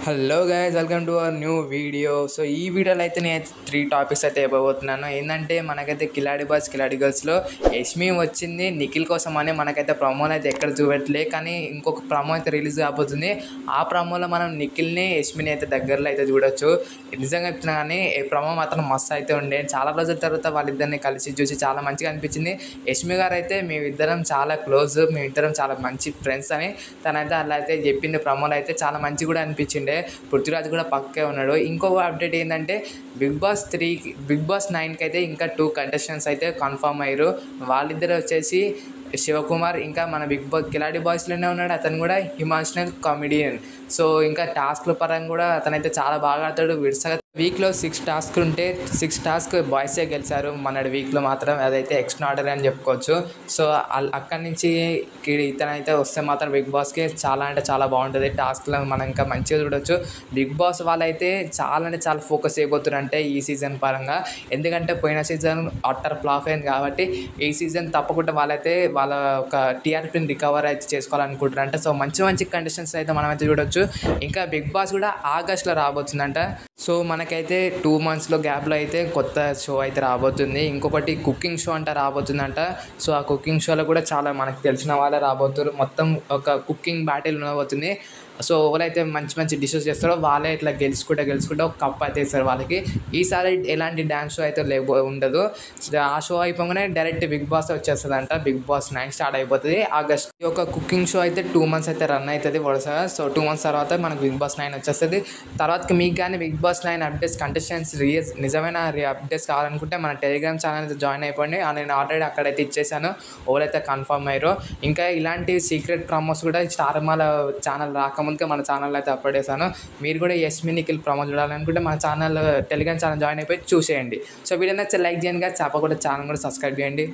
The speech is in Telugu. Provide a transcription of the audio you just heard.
Hello guys, welcome to our new video. So ఈ వీడియోలో అయితే నేను 3 టాపిక్స్ అయితే ఇవ్వబోతున్నాను. ఏంటంటే మనకైతే కిలాడి బాయ్స్ కిలాడి గర్ల్స్లో యష్మి వచ్చింది నిఖిల్ కోసం అని మనకైతే ప్రమోలు అయితే ఎక్కడ చూపెట్టలే, కానీ ఇంకొక ప్రమో అయితే రిలీజ్ కాబోతుంది. ఆ ప్రమోలో మనం నిఖిల్ని యష్మిని అయితే దగ్గరలో అయితే చూడొచ్చు. నిజంగా చెప్తున్నా కానీ ఈ ప్రమో మాత్రం మస్తు అయితే ఉండే. చాలా రోజుల తర్వాత వాళ్ళిద్దరిని కలిసి చూసి చాలా మంచిగా అనిపించింది. యష్మి గారు అయితే మేమిద్దరం చాలా క్లోజ్, మేమిద్దరం చాలా మంచి ఫ్రెండ్స్ అని తనైతే అలా అయితే చెప్పింది. ప్రమోలో అయితే చాలా మంచి కూడా అనిపించింది. పృథ్వీరాజ్ కూడా పక్కే ఉన్నాడు. ఇంకొక అప్డేట్ ఏంటంటే బిగ్ బాస్ 9కి అయితే ఇంకా 2 కంటెస్టెంట్స్ అయితే కన్ఫర్మ్ అయ్యారు. వాళ్ళిద్దరు వచ్చేసి శివకుమార్, ఇంకా మన బిగ్ బాస్ కిలాడి బాయ్స్లోనే ఉన్నాడు. అతను కూడా ఇమోషనల్ కామెడియన్. సో ఇంకా టాస్క్ల పరంగా కూడా అతనైతే చాలా బాగా ఆడతాడు. విడిసగా వీక్లో 6 టాస్క్లు ఉంటే 6 టాస్క్ బాయ్సే గెలిచారు మనడి వీక్లో మాత్రం. అదైతే ఎక్స్ట్రా ఆర్డర్ అని చెప్పుకోవచ్చు. సో అక్కడి నుంచి ఇతనైతే వస్తే మాత్రం బిగ్ బాస్కి చాలా అంటే చాలా బాగుంటుంది. టాస్క్లో మనం ఇంకా మంచిగా చూడొచ్చు. బిగ్ బాస్ వాళ్ళైతే చాలా అంటే చాలా ఫోకస్ చేయబోతున్నారు అంటే ఈ సీజన్ పరంగా. ఎందుకంటే పోయిన సీజన్ అట్టర్ ఫ్లాప్ అయింది కాబట్టి ఈ సీజన్ తప్పకుండా వాళ్ళైతే వాళ్ళ ఒక టీఆర్పీని రికవర్ అయితే చేసుకోవాలనుకుంటారంట. సో మంచి మంచి కండిషన్స్ అయితే మనమైతే చూడొచ్చు. ఇంకా బిగ్ బాస్ కూడా ఆగస్ట్లో రాబోతుందంట. సో మనకైతే 2 monthsలో గ్యాప్లో అయితే కొత్త షో అయితే రాబోతుంది. ఇంకొకటి కుకింగ్ షో అంట రాబోతుందంట. సో ఆ కుకింగ్ షోలో కూడా చాలా మనకు తెలిసిన వాళ్ళే రాబోతున్నారు. మొత్తం ఒక కుకింగ్ బ్యాటిల్ ఉండబోతుంది. సో ఎవరైతే మంచి మంచి డిషెస్ చేస్తారో వాళ్ళే ఇట్లా గెలుచుకుంటే ఒక కప్ అయితే ఇస్తారు వాళ్ళకి. ఈసారి ఎలాంటి డ్యాన్స్ షో అయితే ఉండదు. ఆ షో అయిపోగానే డైరెక్ట్ బిగ్ బాస్ వచ్చేస్తుందంట. బిగ్ బాస్ 9 స్టార్ట్ అయిపోతుంది ఆగస్ట్. ఈ యొక్క కుకింగ్ షో అయితే 2 months అయితే రన్ అవుతుంది వరుసగా. సో 2 months తర్వాత మనకు బిగ్ బాస్ 9 వచ్చేస్తుంది. తర్వాతకి మీకు కానీ బిగ్ బాస్ 9 అప్డేట్స్ కంటెస్టెంట్స్ నిజమైన అప్డేట్స్ కావాలనుకుంటే మన టెలిగ్రామ్ ఛానల్ అయితే జాయిన్ అయిపోండి. నేను ఆల్రెడీ అక్కడైతే ఇచ్చేసాను ఎవరైతే కన్ఫర్మ్ అయ్యారో. ఇంకా ఇలాంటి సీక్రెట్ ప్రమోస్ కూడా స్టార్ మాల ఛానల్ రాకముందుకే మన ఛానల్ అయితే అప్లోడ్ చేశాను. మీరు కూడా యష్మి నిఖిల్ ప్రమో చూడాలనుకుంటే మన ఛానల్ టెలిగ్రామ్ ఛానల్ జాయిన్ అయిపోయి చూసేయండి. సో వీడియో నచ్చితే లైక్ చేయండి, తప్పకుండా ఛానల్ కూడా సబ్స్క్రైబ్ చేయండి.